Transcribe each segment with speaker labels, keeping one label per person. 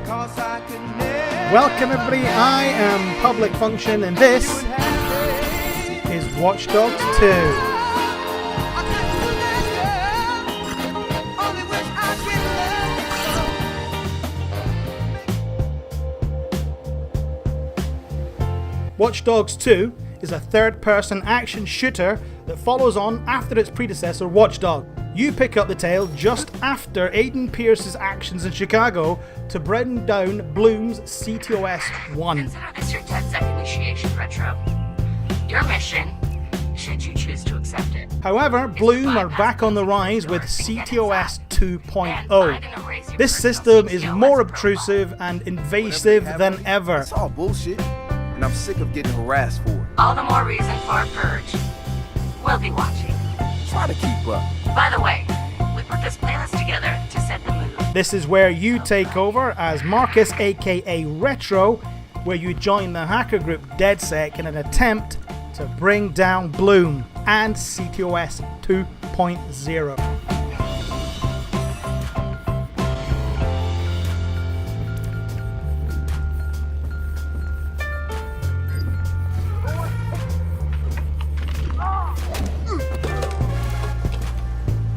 Speaker 1: Welcome everybody, I am publicFunction and this is Watch Dogs 2. Watch Dogs 2 is a third-person action shooter that follows on after its predecessor Watch Dogs. You pick up the tale just after Aiden Pierce's actions in Chicago to bring down Bloom's CTOS-1.
Speaker 2: Consider this your 10-second initiation, Retro. Your mission, should you choose to accept it.
Speaker 1: However, Bloom are back on the rise with CTOS 2.0. This system is more obtrusive and invasive than ever.
Speaker 3: It's all bullshit, and I'm sick of getting harassed for it.
Speaker 2: All the more reason for a purge. We'll be watching.
Speaker 3: Try to keep up.
Speaker 2: By the way, we put this playlist together to set the mood.
Speaker 1: This is where you take over as Marcus, aka Retro, where you join the hacker group DedSec in an attempt to bring down Bloom and CTOS 2.0.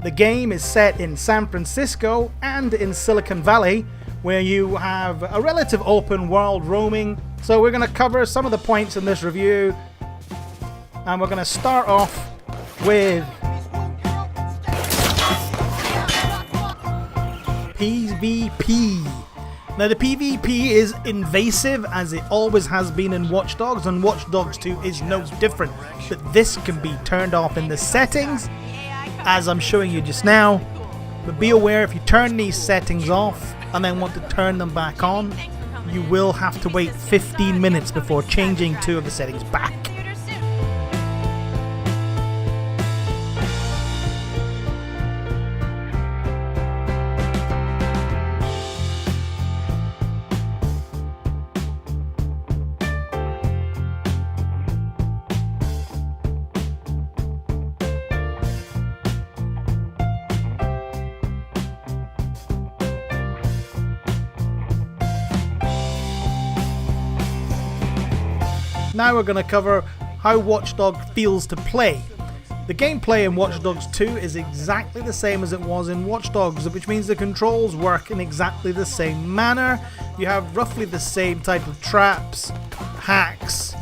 Speaker 1: The game is set in San Francisco and in Silicon Valley, where you have a relative open world roaming. So we're going to cover some of the points in this review, and we're going to start off with PvP. Now the PvP is invasive as it always has been in Watch Dogs, and Watch Dogs 2 is no different, but this can be turned off in the settings as I'm showing you just now, but be aware if you turn these settings off and then want to turn them back on, you will have to wait 15 minutes before changing two of the settings back. Now we're going to cover how Watch Dogs feels to play. The gameplay in Watch Dogs 2 is exactly the same as it was in Watch Dogs, which means the controls work in exactly the same manner. You have roughly the same type of traps, hacks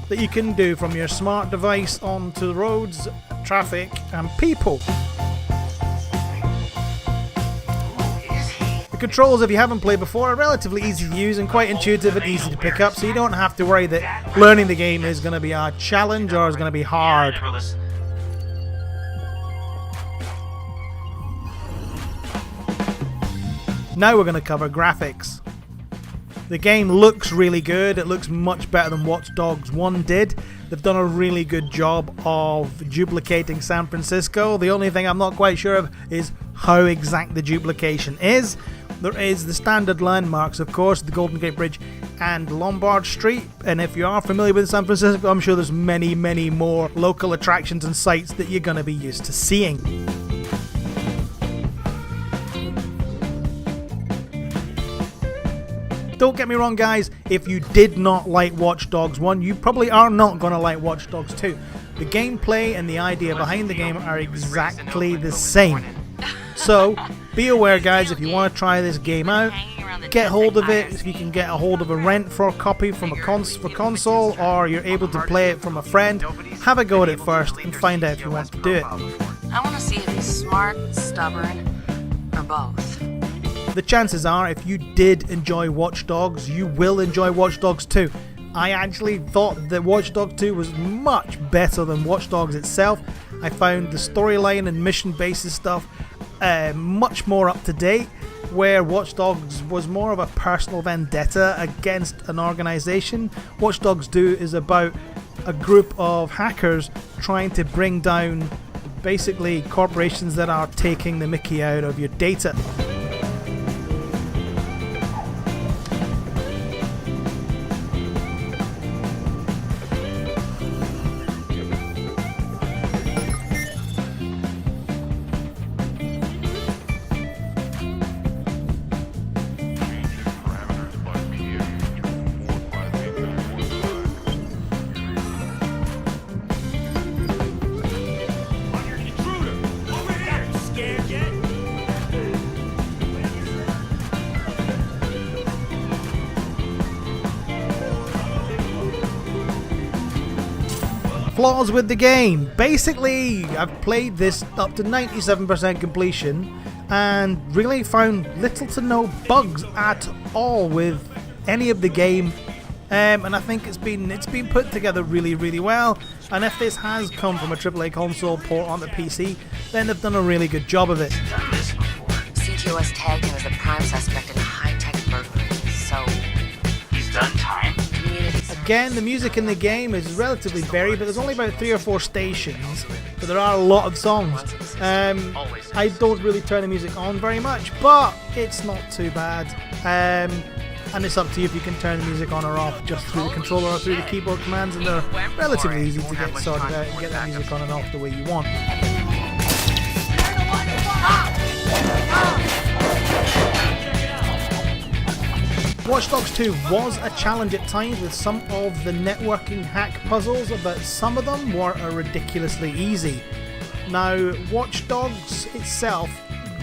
Speaker 1: that you can do from your smart device onto the roads, traffic and people. The controls, if you haven't played before, are relatively easy to use and quite intuitive and easy to pick up, so you don't have to worry that learning the game is going to be a challenge or is going to be hard. Now we're going to cover graphics. The game looks really good. It looks much better than Watch Dogs 1 did. They've done a really good job of duplicating San Francisco. The only thing I'm not quite sure of is how exact the duplication is. There is the standard landmarks, of course, the Golden Gate Bridge and Lombard Street, and if you are familiar with San Francisco, I'm sure there's many more local attractions and sites that you're going to be used to seeing. Don't get me wrong guys, if you did not like Watch Dogs 1, you probably are not going to like Watch Dogs 2. The gameplay and the idea behind the game are exactly the same. So, be aware guys, if you want to try this game out, get hold of it. If you can get a hold of a rent for a copy from a console, or you're able to play it from a friend, have a go at it first and find out if you want to do it.
Speaker 2: I want to see if he's smart, stubborn, or both.
Speaker 1: The chances are, if you did enjoy Watch Dogs, you will enjoy Watch Dogs 2. I actually thought that Watch Dogs 2 was much better than Watch Dogs itself. I found the storyline and mission basis stuff much more up to date, where Watch Dogs was more of a personal vendetta against an organization. Watch Dogs 2 is about a group of hackers trying to bring down basically corporations that are taking the mickey out of your data. Flaws with the game. Basically, I've played this up to 97% completion and really found little to no bugs at all with any of the game. And I think it's been put together really well. And if this has come from a AAA console port onto PC, then they've done a really good job of it.
Speaker 2: Done this before.
Speaker 4: CTOS tagged him as the prime suspect in a high-tech burglary, so
Speaker 2: He's done time.
Speaker 4: community.
Speaker 1: Again, the music in the game is relatively varied, but there's only about 3 or 4 stations, but there are a lot of songs. I don't really turn the music on very much, but it's not too bad. And it's up to you if you can turn the music on or off just through the controller or through the keyboard commands, and they're relatively easy to get sorted out and get the music on and off the way you want. Watch Dogs 2 was a challenge at times with some of the networking hack puzzles, but some of them were ridiculously easy. Now, Watch Dogs itself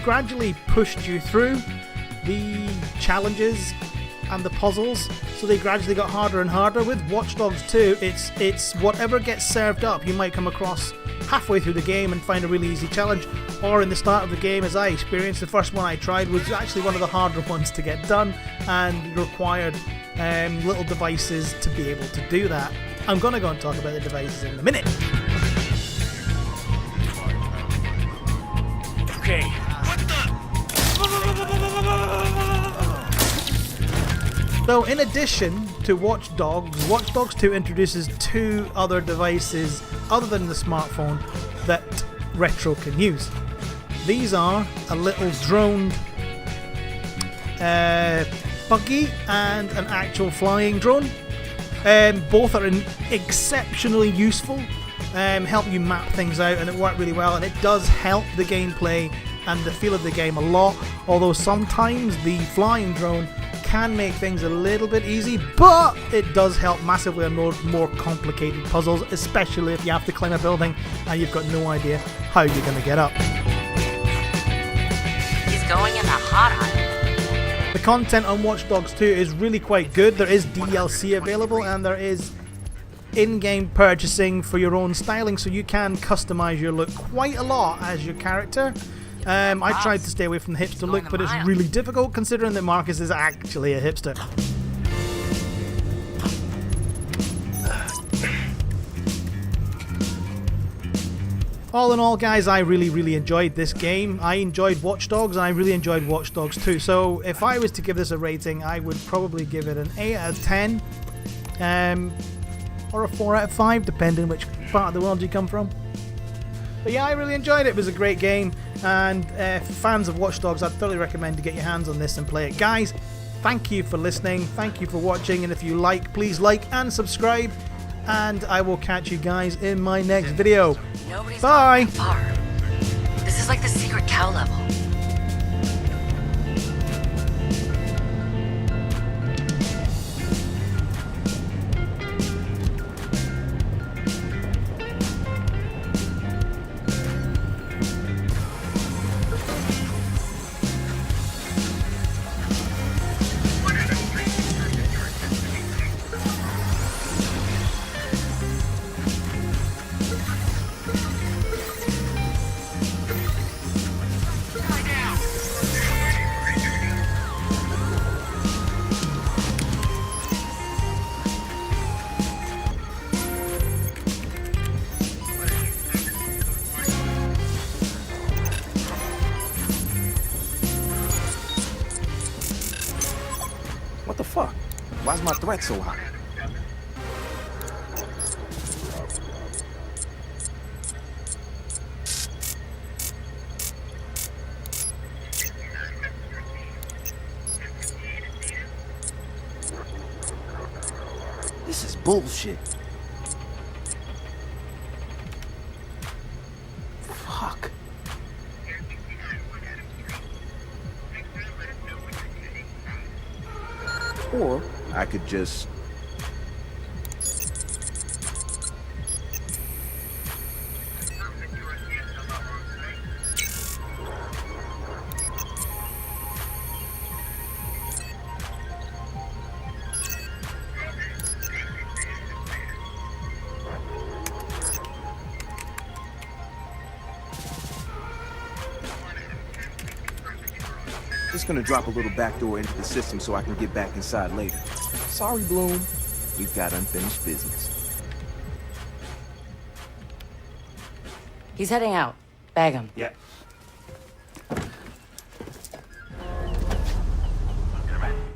Speaker 1: gradually pushed you through the challenges and the puzzles, so they gradually got harder and harder. With Watch Dogs 2, it's whatever gets served up. You might come across halfway through the game and find a really easy challenge, or in the start of the game, as I experienced, the first one I tried was actually one of the harder ones to get done and required little devices to be able to do that. I'm going to go and talk about the devices in a minute.
Speaker 5: Okay.
Speaker 1: So in addition to Watch Dogs 2 introduces 2 other devices other than the smartphone that Retro can use. These are a little droned buggy and an actual flying drone. Both are exceptionally useful, help you map things out, and it worked really well, and it does help the gameplay and the feel of the game a lot, although sometimes the flying drone can make things a little bit easy, but it does help massively on more complicated puzzles, especially if you have to climb a building and you've got no idea how you're going to get up.
Speaker 4: He's going in the hot aisle.
Speaker 1: The content on Watch Dogs 2 is really quite good. There is DLC available, and there is in-game purchasing for your own styling, so you can customize your look quite a lot as your character. I tried to stay away from the hipster look, but it's really difficult considering that Marcus is actually a hipster. All in all, guys, I really enjoyed this game. I enjoyed Watch Dogs, and I really enjoyed Watch Dogs 2. So if I was to give this a rating, I would probably give it an 8 out of 10. Or a 4 out of 5, depending which part of the world you come from. But yeah, I really enjoyed it. It was a great game, and for fans of Watch Dogs, I'd thoroughly recommend to get your hands on this and play it. Guys, thank you for listening, thank you for watching, and if you like, please like and subscribe, and I will catch you guys in my next video.
Speaker 4: Nobody's
Speaker 1: Bye!
Speaker 4: gone that far. This is like the secret cow level.
Speaker 3: What the fuck? Why's my threat so high? This is bullshit. Fuck. Or I could just... Just gonna drop a little backdoor into the system so I can get back inside later. Sorry, Bloom. We've got unfinished business.
Speaker 4: He's heading out. Bag him.
Speaker 3: Yep.